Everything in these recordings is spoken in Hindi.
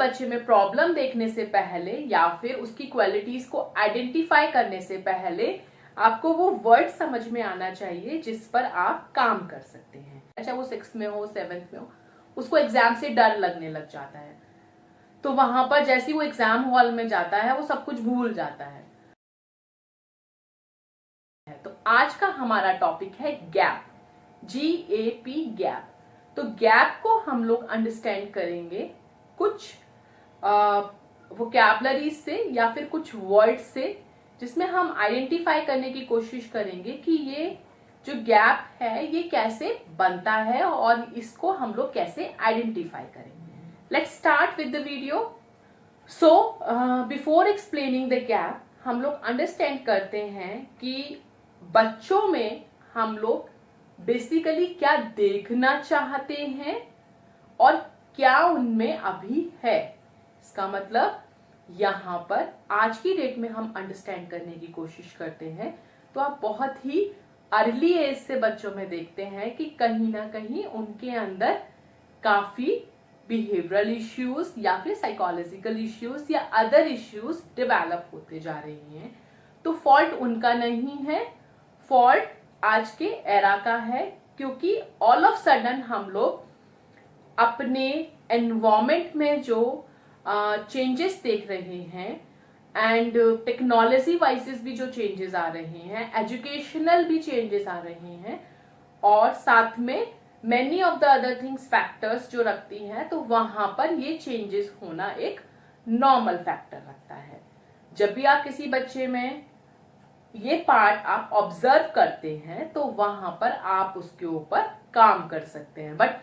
बच्चे में प्रॉब्लम देखने से पहले या फिर उसकी क्वालिटीज को आइडेंटिफाई करने से पहले आपको वो वर्ड समझ में आना चाहिए जिस पर आप काम कर सकते हैं। चाहे वो 6th में हो 7th में हो, उसको एग्जाम से डर लगने लग जाता है, तो वहां पर जैसे ही वो एग्जाम हॉल में जाता है वो सब कुछ भूल जाता है। तो आज का हमारा टॉपिक है गैप, GAP गैप। तो गैप को हम लोग अंडरस्टैंड करेंगे कुछ वोकैबुलरी से या फिर कुछ वर्ड से, जिसमें हम आइडेंटिफाई करने की कोशिश करेंगे कि ये जो गैप है ये कैसे बनता है और इसको हम लोग कैसे आइडेंटिफाई करेंगे। Let's start with the video. So before explaining the gap, हम लोग अंडरस्टैंड करते हैं कि बच्चों में हम लोग बेसिकली क्या देखना चाहते हैं और क्या उनमें अभी है। इसका मतलब यहां पर आज की डेट में हम अंडरस्टैंड करने की कोशिश करते हैं तो आप बहुत ही अर्ली एज से बच्चों में देखते हैं कि कहीं ना कहीं उनके अंदर काफी बिहेवियरल इश्यूज या फिर साइकोलॉजिकल इश्यूज या अदर इश्यूज डेवलप होते जा रही हैं। तो फॉल्ट उनका नहीं है, फॉल्ट आज के एरा का है, क्योंकि ऑल ऑफ सडन हम लोग अपने एनवायरमेंट में जो चेंजेस देख रहे हैं एंड टेक्नोलॉजी वाइजेस भी जो चेंजेस आ रहे हैं, एजुकेशनल भी चेंजेस आ रहे हैं और साथ में many of the other things factors जो रखती हैं, तो वहां पर ये चेंजेस होना एक नॉर्मल फैक्टर रखता है। जब भी आप किसी बच्चे में ये पार्ट आप ऑब्जर्व करते हैं तो वहां पर आप उसके ऊपर काम कर सकते हैं। बट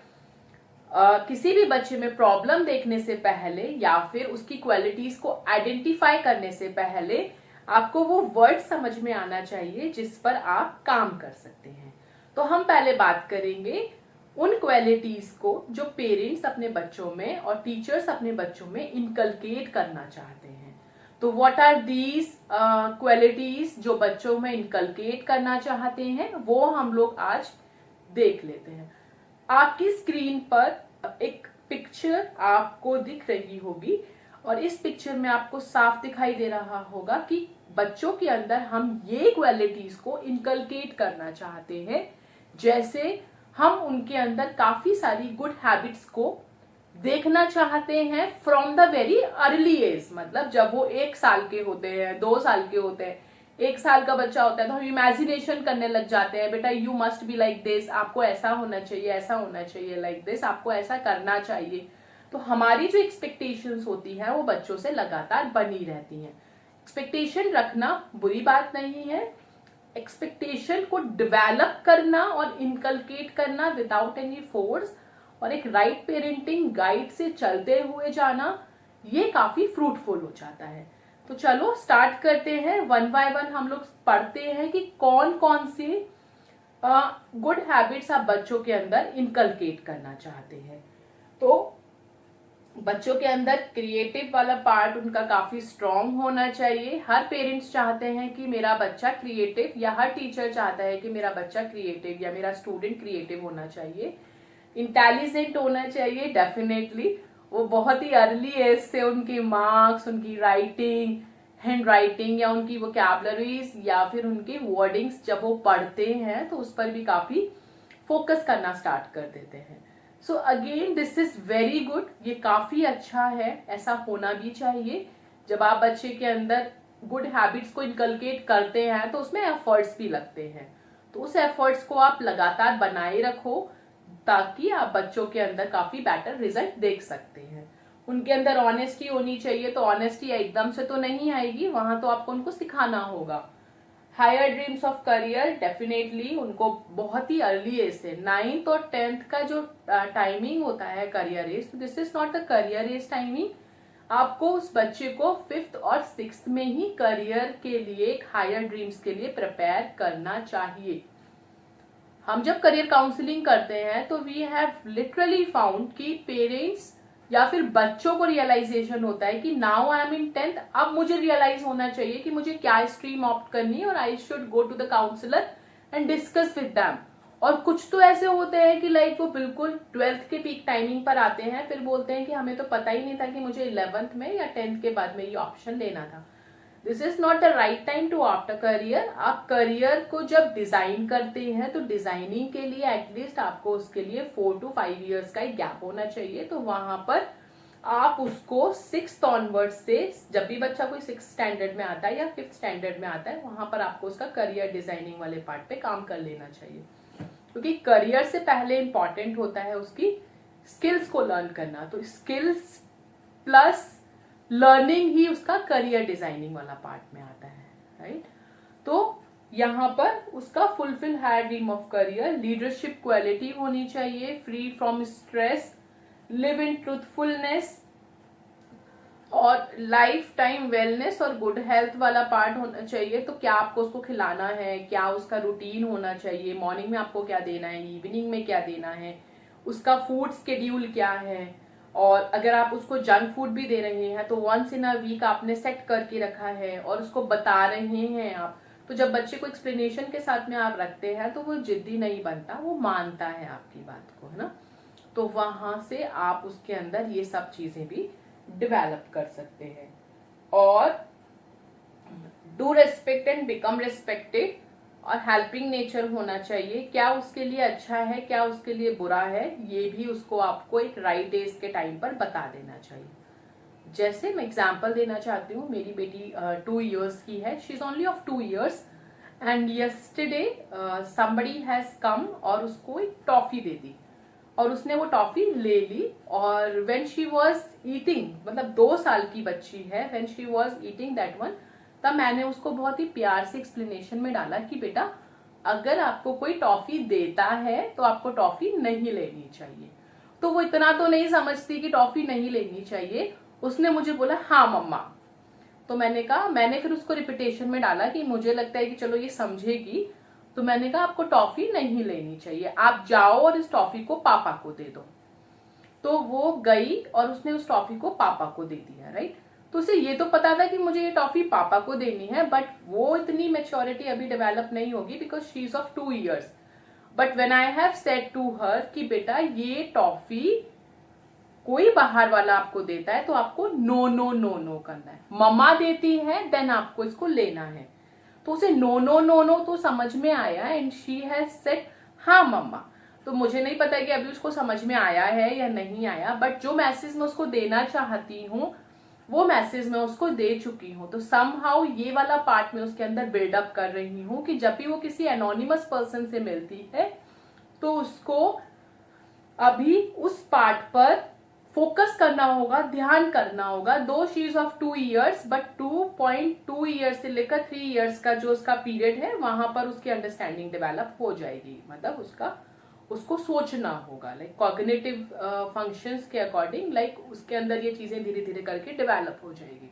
किसी भी बच्चे में प्रॉब्लम देखने से पहले या फिर उसकी क्वालिटीज को आइडेंटिफाई करने से पहले आपको वो वर्ड समझ में आना चाहिए जिस पर आप काम कर सकते हैं। तो हम पहले बात करेंगे उन क्वालिटीज को जो पेरेंट्स अपने बच्चों में और टीचर्स अपने बच्चों में इनकलकेट करना चाहते हैं। तो व्हाट आर दीज क्वालिटीज जो बच्चों में इनकलकेट करना चाहते हैं, वो हम लोग आज देख लेते हैं। आपकी स्क्रीन पर एक पिक्चर आपको दिख रही होगी और इस पिक्चर में आपको साफ दिखाई दे रहा होगा कि बच्चों के अंदर हम ये क्वालिटीज को इनकलकेट करना चाहते हैं। जैसे हम उनके अंदर काफी सारी गुड हैबिट्स को देखना चाहते हैं from the very early age. मतलब जब वो 1 साल के होते हैं, 2 साल के होते हैं, 1 साल का बच्चा होता है तो हम इमेजिनेशन करने लग जाते हैं, बेटा you must be like this, आपको ऐसा होना चाहिए, ऐसा होना चाहिए, लाइक दिस, आपको ऐसा करना चाहिए। तो हमारी जो एक्सपेक्टेशंस होती है वो बच्चों से लगातार बनी रहती हैं। एक्सपेक्टेशन रखना बुरी बात नहीं है, एक्सपेक्टेशन को डेवलप करना और इनकलकेट करना विदाउट एनी फोर्स और एक राइट पेरेंटिंग गाइड से चलते हुए जाना, ये काफी फ्रूटफुल हो जाता है। तो चलो स्टार्ट करते हैं, 1 बाय 1 हम लोग पढ़ते हैं कि कौन कौन से गुड हैबिट्स आप बच्चों के अंदर इनकलकेट करना चाहते हैं। तो बच्चों के अंदर क्रिएटिव वाला पार्ट उनका काफी स्ट्रांग होना चाहिए। हर पेरेंट्स चाहते हैं कि मेरा बच्चा क्रिएटिव, या हर टीचर चाहता है कि मेरा बच्चा क्रिएटिव या मेरा स्टूडेंट क्रिएटिव होना चाहिए। इंटेलिजेंट होना चाहिए डेफिनेटली। वो बहुत ही अर्ली एज से उनकी मार्क्स, उनकी राइटिंग, हैंड राइटिंग या उनकी वोकैबुलरीज या फिर उनके वर्डिंग्स जब वो पढ़ते हैं तो उस पर भी काफी फोकस करना स्टार्ट कर देते हैं। So again this is very good, ये काफी अच्छा है, ऐसा होना भी चाहिए। जब आप बच्चे के अंदर गुड हैबिट्स को इनकलकेट करते हैं तो उसमें एफर्ट्स भी लगते हैं, तो उस एफर्ट्स को आप लगातार बनाए रखो ताकि आप बच्चों के अंदर काफी बेटर रिजल्ट देख सकते हैं। उनके अंदर ऑनेस्टी होनी चाहिए, तो ऑनेस्टी एकदम से तो नहीं आएगी, वहां तो आपको उनको सिखाना होगा। Higher dreams of career, definitely उनको बहुत ही अर्ली एज से 9th और 10th का जो टाइमिंग होता है career age, this is not the career age timing. आपको उस बच्चे को 5th और 6th में ही करियर के लिए, हायर ड्रीम्स के लिए प्रिपेयर करना चाहिए। हम जब करियर काउंसलिंग करते हैं तो वी हैव लिटरली फाउंड कि पेरेंट्स या फिर बच्चों को रियलाइजेशन होता है कि now I am in 10th, अब मुझे रियलाइज होना चाहिए कि मुझे क्या स्ट्रीम ऑप्ट करनी है और I should go to the counsellor and discuss with them. और कुछ तो ऐसे होते हैं कि लाइक वो बिल्कुल 12th के पीक टाइमिंग पर आते हैं, फिर बोलते हैं कि हमें तो पता ही नहीं था कि मुझे 11th में या 10th के बाद में ये ऑप्शन लेना था। This is not the right time to opt a career. आप करियर को जब डिजाइन करते हैं तो डिजाइनिंग के लिए एटलीस्ट आपको उसके लिए 4 to 5 ईयर्स का एक गैप होना चाहिए। तो वहां पर आप उसको 6th ऑनवर्ड से, जब भी बच्चा कोई 6th स्टैंडर्ड में आता है या 5th स्टैंडर्ड में आता है, वहां पर आपको उसका करियर डिजाइनिंग वाले पार्ट पे काम कर लेना चाहिए, क्योंकि करियर से पहले इंपॉर्टेंट होता है उसकी स्किल्स को लर्न करना। तो स्किल्स प्लस लर्निंग ही उसका करियर डिजाइनिंग वाला पार्ट में आता है, राइट। तो यहाँ पर उसका fulfil higher dream of career, leadership quality होनी चाहिए, free from stress, live in truthfulness, और लाइफ टाइम वेलनेस और गुड हेल्थ वाला पार्ट होना चाहिए। तो क्या आपको उसको खिलाना है, क्या उसका रूटीन होना चाहिए, मॉर्निंग में आपको क्या देना है, इवनिंग में क्या देना है, उसका फूड स्केड्यूल क्या है, और अगर आप उसको जंक फूड भी दे रहे हैं तो वंस इन अ वीक आपने सेट करके रखा है और उसको बता रहे हैं आप। तो जब बच्चे को एक्सप्लेनेशन के साथ में आप रखते हैं तो वो जिद्दी नहीं बनता, वो मानता है आपकी बात को, है ना। तो वहां से आप उसके अंदर ये सब चीजें भी डेवलप कर सकते हैं। और do respect and become respected, और हेल्पिंग नेचर होना चाहिए। क्या उसके लिए अच्छा है, क्या उसके लिए बुरा है, ये भी उसको आपको एक राइट एज के टाइम पर बता देना चाहिए। जैसे मैं एग्जांपल देना चाहती हूँ, मेरी बेटी 2 years की है, she is only of 2 years, and yesterday somebody has come और उसको एक टॉफी दे दी, और उसने वो टॉफी ले ली। और व्हेन शी वाज ईटिंग, मतलब 2 साल की बच्ची है, when she was eating that one, तब मैंने उसको बहुत ही प्यार से एक्सप्लेनेशन में डाला कि बेटा अगर आपको कोई टॉफी देता है तो आपको टॉफी नहीं लेनी चाहिए। तो वो इतना तो नहीं समझती कि टॉफी नहीं लेनी चाहिए, उसने मुझे बोला हाँ मम्मा। तो मैंने कहा, मैंने फिर उसको रिपीटेशन में डाला कि मुझे लगता है कि चलो ये समझेगी, तो मैंने कहा आपको टॉफी नहीं लेनी चाहिए, आप जाओ और इस टॉफी को पापा को दे दो। तो वो गई और उसने उस टॉफी को पापा को दे दिया, राइट। तो उसे ये तो पता था कि मुझे ये टॉफी पापा को देनी है, बट वो इतनी मैच्योरिटी अभी डेवलप नहीं होगी because she is of 2 years। But when I have said to her कि बेटा ये टॉफी कोई बाहर वाला आपको देता है तो आपको नो नो नो नो करना है, मम्मा देती है देन आपको इसको लेना है। तो उसे नो नो नो नो तो समझ में आया, एंड शी हैज सेड हाँ मम्मा। तो मुझे नहीं पता कि अभी उसको समझ में आया है या नहीं आया, बट जो मैसेज मैं उसको देना चाहती हूँ वो मैसेज मैं उसको दे चुकी हूँ। तो समहाउ ये वाला पार्ट में उसके अंदर बिल्डअप कर रही हूँ कि जब भी वो किसी एनोनिमस पर्सन से मिलती है तो उसको अभी उस पार्ट पर फोकस करना होगा, ध्यान करना होगा। दो she is of 2 years, but 2.2 years से लेकर 3 years का जो उसका पीरियड है वहां पर उसकी अंडरस्टैंडिंग डेवलप हो जाएगी, मतलब उसको सोचना होगा, लाइक कॉग्निटिव फंक्शंस के अकॉर्डिंग, लाइक उसके अंदर ये चीजें धीरे धीरे करके डेवलप हो जाएगी।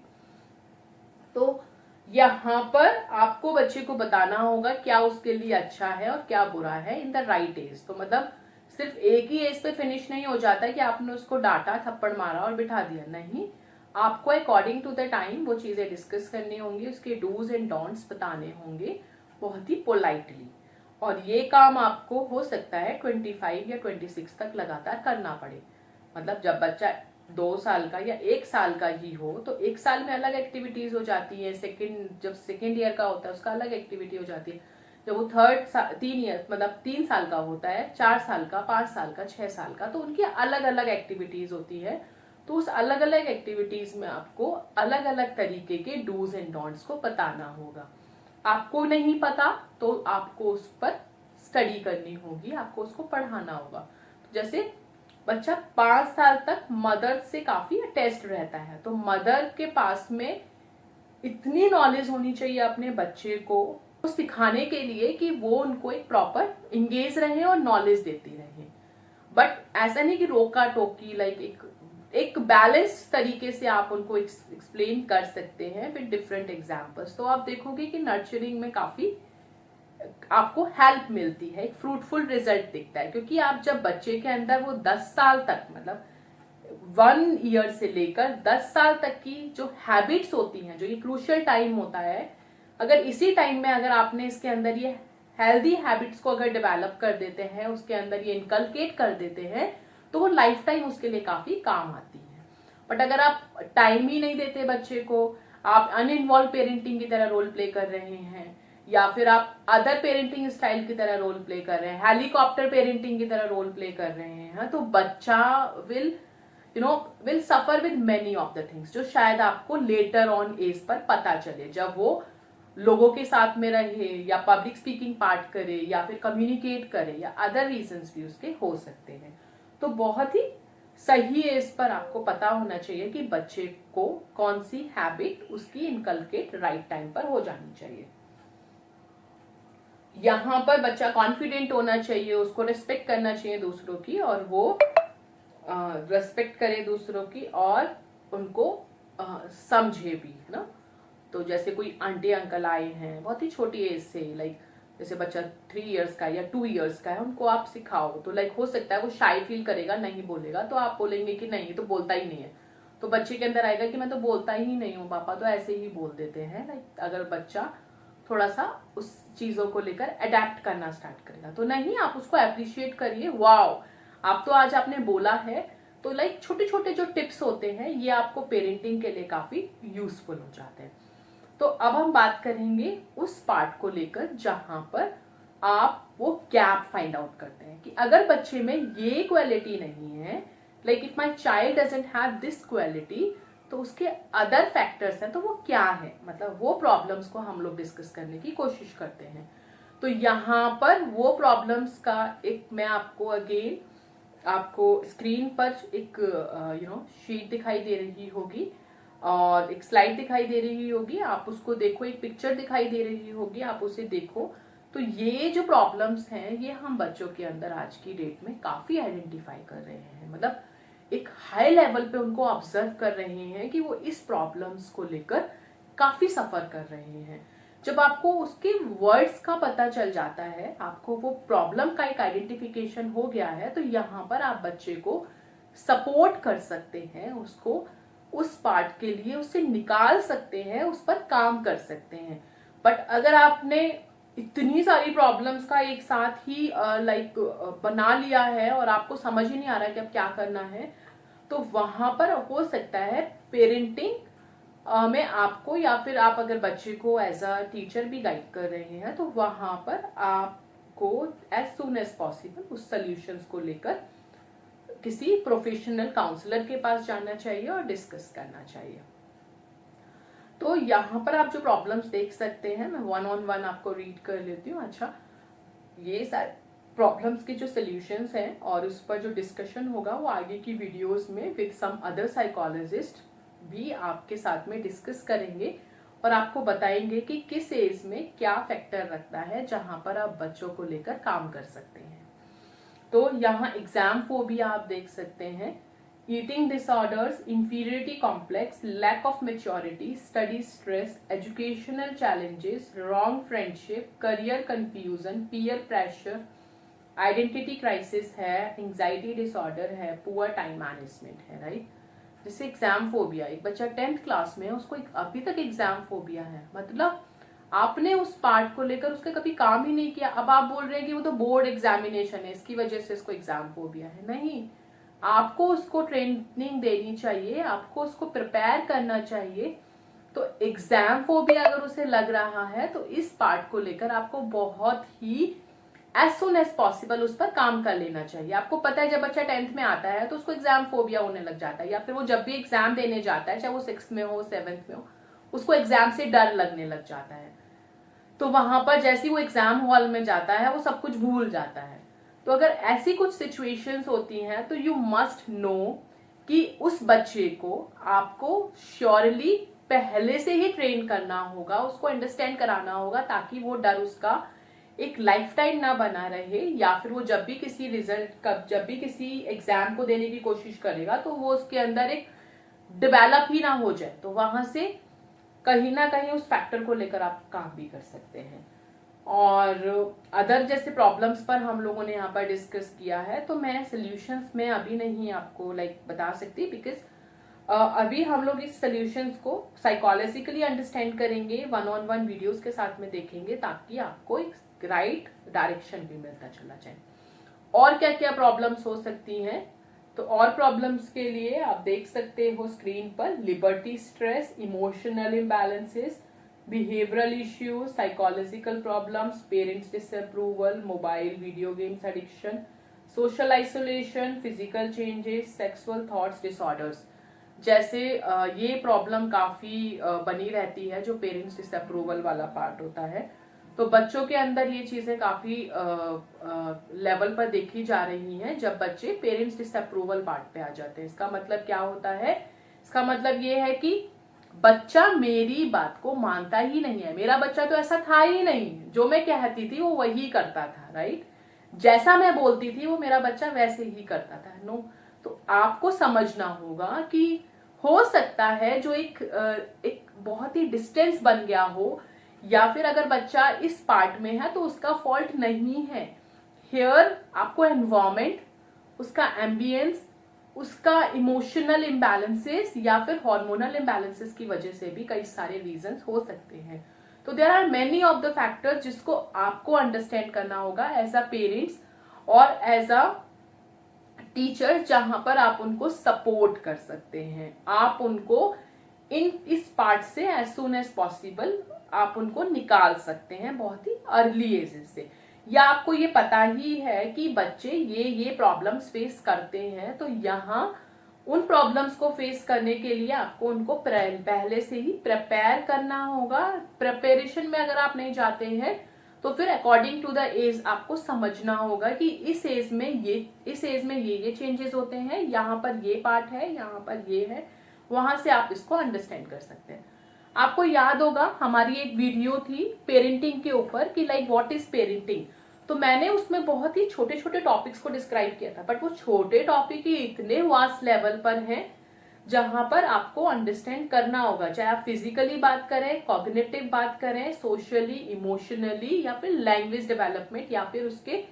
तो यहाँ पर आपको बच्चे को बताना होगा क्या उसके लिए अच्छा है और क्या बुरा है इन द राइट एज। तो मतलब सिर्फ एक ही एज पे फिनिश नहीं हो जाता है कि आपने उसको डांटा, थप्पड़ मारा और बिठा दिया, नहीं। आपको अकॉर्डिंग टू द टाइम वो चीजें डिस्कस करनी होंगी, उसके डूज एंड डोंट्स बताने होंगे बहुत ही पोलाइटली। और ये काम आपको हो सकता है 25 या 26 तक लगातार करना पड़े। मतलब जब बच्चा 2 साल का या 1 साल का ही हो तो 1 साल में अलग एक्टिविटीज हो जाती है, जब सेकेंड ईयर का होता है उसका अलग एक्टिविटी हो जाती है। जब वो 3 ईयर मतलब 3 साल का होता है, 4 साल का, 5 साल का, 6 साल का, तो उनकी अलग अलग एक्टिविटीज होती है। तो उस अलग अलग एक्टिविटीज में आपको अलग अलग तरीके के डूज एंड डोंट्स को बताना होगा। आपको नहीं पता तो आपको उस पर स्टडी करनी होगी, आपको उसको पढ़ाना होगा। तो जैसे बच्चा 5 साल तक मदर से काफी अटैच्ड रहता है, तो मदर के पास में इतनी नॉलेज होनी चाहिए अपने बच्चे को सिखाने के लिए कि वो उनको एक प्रॉपर इंगेज रहे और नॉलेज देती रहे। बट ऐसा नहीं कि रोका टोकी, लाइक एक बैलेंस तरीके से आप उनको एक्सप्लेन कर सकते हैं विद डिफरेंट एग्जाम्पल्स। तो आप देखोगे कि नर्चरिंग में काफी आपको हेल्प मिलती है, एक फ्रूटफुल रिजल्ट दिखता है। क्योंकि आप जब बच्चे के अंदर वो 10 साल तक, मतलब 1 year से लेकर 10 साल तक की जो हैबिट्स होती हैं, जो ये क्रूशियल टाइम होता है, अगर इसी टाइम में अगर आपने इसके अंदर ये हेल्दी हैबिट्स को अगर डेवलप कर देते हैं, उसके अंदर ये इनकलकेट कर देते हैं, तो वो लाइफ टाइम उसके लिए काफी काम आती है। बट अगर आप टाइम ही नहीं देते बच्चे को, आप अनइन्वॉल्व पेरेंटिंग की तरह रोल प्ले कर रहे हैं, या फिर आप अदर पेरेंटिंग स्टाइल की तरह रोल प्ले कर रहे हैं, हेलीकॉप्टर पेरेंटिंग की तरह रोल प्ले कर रहे हैं, तो बच्चा will suffer with many of the things, जो शायद आपको लेटर ऑन एज पर पता चले, जब वो लोगों के साथ में रहे, या पब्लिक स्पीकिंग पार्ट करे, या फिर कम्युनिकेट करे, या अदर रीजंस भी उसके हो सकते हैं। तो बहुत ही सही एज पर आपको पता होना चाहिए कि बच्चे को कौन सी हैबिट उसकी इनकलकेट राइट टाइम पर हो जानी चाहिए। यहाँ पर बच्चा कॉन्फिडेंट होना चाहिए, उसको रिस्पेक्ट करना चाहिए दूसरों की, और वो रिस्पेक्ट करे दूसरों की और उनको समझे भी, है ना। तो जैसे कोई आंटी अंकल आए हैं बहुत ही छोटी एज से, लाइक जैसे बच्चा 3 इयर्स का या 2 इयर्स का है, उनको आप सिखाओ, तो लाइक हो सकता है वो शाई फील करेगा, नहीं बोलेगा, तो आप बोलेंगे कि नहीं ये तो बोलता ही नहीं है, तो बच्चे के अंदर आएगा कि मैं तो बोलता ही नहीं हूँ, पापा तो ऐसे ही बोल देते हैं। लाइक अगर बच्चा थोड़ा सा उस चीजों को लेकर अडेप्ट करना स्टार्ट करेगा, तो नहीं, आप उसको अप्रिशिएट करिए, वाओ आप तो आज आपने बोला है। तो लाइक छोटे छोटे जो टिप्स होते हैं ये आपको पेरेंटिंग के लिए काफी यूजफुल हो जाते हैं। तो अब हम बात करेंगे उस पार्ट को लेकर जहां पर आप वो गैप फाइंड आउट करते हैं कि अगर बच्चे में ये क्वालिटी नहीं है, like if my child doesn't have this quality, तो उसके अदर फैक्टर्स हैं, तो वो क्या है, मतलब वो प्रॉब्लम्स को हम लोग डिस्कस करने की कोशिश करते हैं। तो यहाँ पर वो प्रॉब्लम्स का एक मैं आपको अगेन आपको स्क्रीन पर एक शीट दिखाई दे रही होगी और एक स्लाइड दिखाई दे रही होगी, आप उसको देखो, एक पिक्चर दिखाई दे रही होगी, आप उसे देखो। तो ये जो प्रॉब्लम्स हैं ये हम बच्चों के अंदर आज की डेट में काफी आइडेंटिफाई कर रहे हैं, मतलब एक हाई लेवल पे उनको ऑब्जर्व कर रहे हैं कि वो इस प्रॉब्लम्स को लेकर काफी सफर कर रहे हैं। जब आपको उसके वर्ड्स का पता चल जाता है, आपको वो प्रॉब्लम का एक आइडेंटिफिकेशन हो गया है, तो यहाँ पर आप बच्चे को सपोर्ट कर सकते हैं, उसको उस पार्ट के लिए उससे निकाल सकते हैं, उस पर काम कर सकते हैं। बट अगर आपने इतनी सारी प्रॉब्लम्स का एक साथ ही बना लिया है और आपको समझ ही नहीं आ रहा कि अब क्या करना है, तो वहां पर हो सकता है पेरेंटिंग में आपको, या फिर आप अगर बच्चे को एज अ टीचर भी गाइड कर रहे हैं, तो वहां पर आपको एज सुन एज पॉसिबल उस सॉल्यूशंस को लेकर किसी प्रोफेशनल काउंसलर के पास जाना चाहिए और डिस्कस करना चाहिए। तो यहाँ पर आप जो प्रॉब्लम्स देख सकते हैं, मैं 1-on-1 आपको रीड कर लेती हूँ। अच्छा, ये सारे प्रॉब्लम्स के जो सॉल्यूशंस हैं और उस पर जो डिस्कशन होगा वो आगे की वीडियोस में विद सम अदर साइकोलॉजिस्ट भी आपके साथ में डिस्कस करेंगे और आपको बताएंगे कि किस एज में क्या फैक्टर रखता है जहां पर आप बच्चों को लेकर काम कर सकते हैं। तो यहाँ एग्जाम फोबिया आप देख सकते हैं, eating disorders, inferiority complex, lack of maturity, study stress, educational challenges, wrong friendship, career confusion, peer pressure, identity crisis है, एंजाइटी डिसऑर्डर है, पुअर टाइम मैनेजमेंट है, राइट। जैसे एग्जाम फोबिया, एक बच्चा 10th क्लास में है, उसको अभी तक एग्जाम फोबिया है, मतलब आपने उस पार्ट को लेकर उसका कभी काम ही नहीं किया, अब आप बोल रहे हैं कि वो तो बोर्ड एग्जामिनेशन है इसकी वजह से इसको एग्जाम फोबिया है। नहीं, आपको उसको ट्रेनिंग देनी चाहिए, आपको उसको प्रिपेयर करना चाहिए। तो एग्जाम फोबिया अगर उसे लग रहा है तो इस पार्ट को लेकर आपको बहुत ही एज सुन एज पॉसिबल उस पर काम कर लेना चाहिए। आपको पता है जब बच्चा 10th में आता है तो उसको एग्जाम फोबिया होने लग जाता है, या फिर वो जब भी एग्जाम देने जाता है, चाहे वो 6th में हो 7th में हो, उसको एग्जाम से डर लगने लग जाता है। तो वहां पर जैसे वो एग्जाम हॉल में जाता है वो सब कुछ भूल जाता है। तो अगर ऐसी कुछ सिचुएशंस होती हैं तो यू मस्ट नो कि उस बच्चे को आपको श्योरली पहले से ही ट्रेन करना होगा, उसको अंडरस्टैंड कराना होगा, ताकि वो डर उसका एक लाइफ टाइम ना बना रहे, या फिर वो जब भी किसी जब भी किसी एग्जाम को देने की कोशिश करेगा तो वो उसके अंदर एक डेवलप ही ना हो जाए। तो वहां से कहीं ना कहीं उस फैक्टर को लेकर आप काम भी कर सकते हैं। और अदर जैसे प्रॉब्लम्स पर हम लोगों ने यहाँ पर डिस्कस किया है, तो मैं सोल्यूशंस में अभी नहीं आपको बता सकती, बिकॉज अभी हम लोग इस सोल्यूशंस को साइकोलॉजिकली अंडरस्टैंड करेंगे, 1-on-1 वीडियोस के साथ में देखेंगे, ताकि आपको एक राइट डायरेक्शन भी मिलता चला जाए। और क्या क्या प्रॉब्लम्स हो सकती हैं, तो और प्रॉब्लम्स के लिए आप देख सकते हो स्क्रीन पर, liberty stress, emotional imbalances, behavioral issues, psychological problems, parents disapproval, mobile video games addiction, social isolation, physical changes, sexual thoughts disorders। जैसे ये प्रॉब्लम काफी बनी रहती है, जो पेरेंट्स डिसअप्रूवल वाला पार्ट होता है। तो बच्चों के अंदर ये चीजें काफी लेवल पर देखी जा रही हैं जब बच्चे पेरेंट्स डिसअप्रूवल पार्ट पे आ जाते हैं। इसका मतलब क्या होता है, इसका मतलब ये है कि बच्चा मेरी बात को मानता ही नहीं है, मेरा बच्चा तो ऐसा था ही नहीं, जो मैं कहती थी वो वही करता था, राइट, जैसा मैं बोलती थी वो मेरा बच्चा वैसे ही करता था। नो, तो आपको समझना होगा कि हो सकता है जो एक बहुत ही डिस्टेंस बन गया हो, या फिर अगर बच्चा इस पार्ट में है तो उसका फॉल्ट नहीं है। हियर आपको एनवायरमेंट, उसका एम्बियंस, उसका इमोशनल इम्बैलेंसेस या फिर हार्मोनल इम्बैलेंसेस की वजह से भी कई सारे रीजंस हो सकते हैं। तो there are many of the factors जिसको आपको अंडरस्टैंड करना होगा एज अ पेरेंट्स और एज अ टीचर, जहां पर आप उनको सपोर्ट कर सकते हैं। आप उनको इस पार्ट से एज सुन एज पॉसिबल आप उनको निकाल सकते हैं बहुत ही अर्ली एज से। या आपको ये पता ही है कि बच्चे ये प्रॉब्लम्स फेस करते हैं, तो यहाँ उन प्रॉब्लम्स को फेस करने के लिए आपको उनको पहले से ही प्रिपेयर करना होगा। प्रिपरेशन में अगर आप नहीं जाते हैं तो फिर अकॉर्डिंग टू द एज आपको समझना होगा कि इस एज में ये चेंजेस होते हैं, यहाँ पर ये पार्ट है, यहाँ पर ये है, वहां से आप इसको अंडरस्टैंड कर सकते हैं। आपको याद होगा हमारी एक वीडियो थी पेरेंटिंग के ऊपर कि लाइक व्हाट इज पेरेंटिंग, तो मैंने उसमें बहुत ही छोटे छोटे टॉपिक्स को डिस्क्राइब किया था, बट वो छोटे टॉपिक ही इतने वास्ट लेवल पर हैं जहां पर आपको अंडरस्टैंड करना होगा, चाहे आप फिजिकली बात करें, कॉग्निटिव बात करें, सोशली, इमोशनली, या फिर लैंग्वेज डेवलपमेंट, या फिर उसके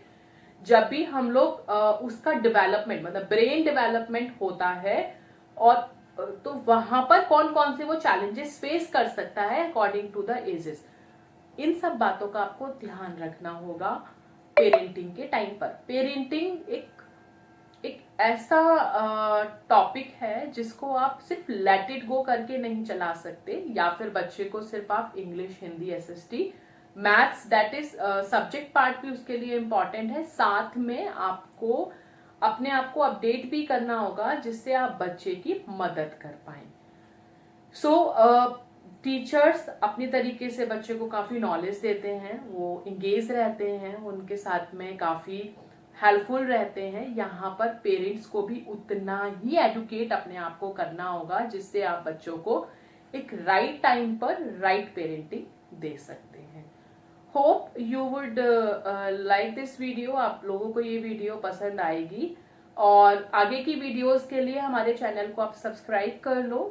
जब भी हम लोग उसका डेवलपमेंट मतलब ब्रेन डेवलपमेंट होता है, और तो वहां पर कौन कौन से वो चैलेंजेस फेस कर सकता है अकॉर्डिंग टू द एजेस। इन सब बातों का आपको ध्यान रखना होगा पेरेंटिंग के टाइम पर। पेरेंटिंग एक ऐसा टॉपिक है जिसको आप सिर्फ लेट इट गो करके नहीं चला सकते, या फिर बच्चे को सिर्फ आप English, Hindi, SST, maths, that is subject part भी उसके लिए इम्पॉर्टेंट है, साथ में आपको अपने आप को अपडेट भी करना होगा जिससे आप बच्चे की मदद कर पाए। सो टीचर्स अपनी तरीके से बच्चे को काफी नॉलेज देते हैं, वो इंगेज रहते हैं, उनके साथ में काफी हेल्पफुल रहते हैं। यहाँ पर पेरेंट्स को भी उतना ही एडुकेट अपने आप को करना होगा जिससे आप बच्चों को एक राइट टाइम पर राइट पेरेंटिंग दे सकते हैं। Hope you would like this video. आप लोगों को ये वीडियो पसंद आएगी, और आगे की वीडियोस के लिए हमारे चैनल को आप सब्सक्राइब कर लो।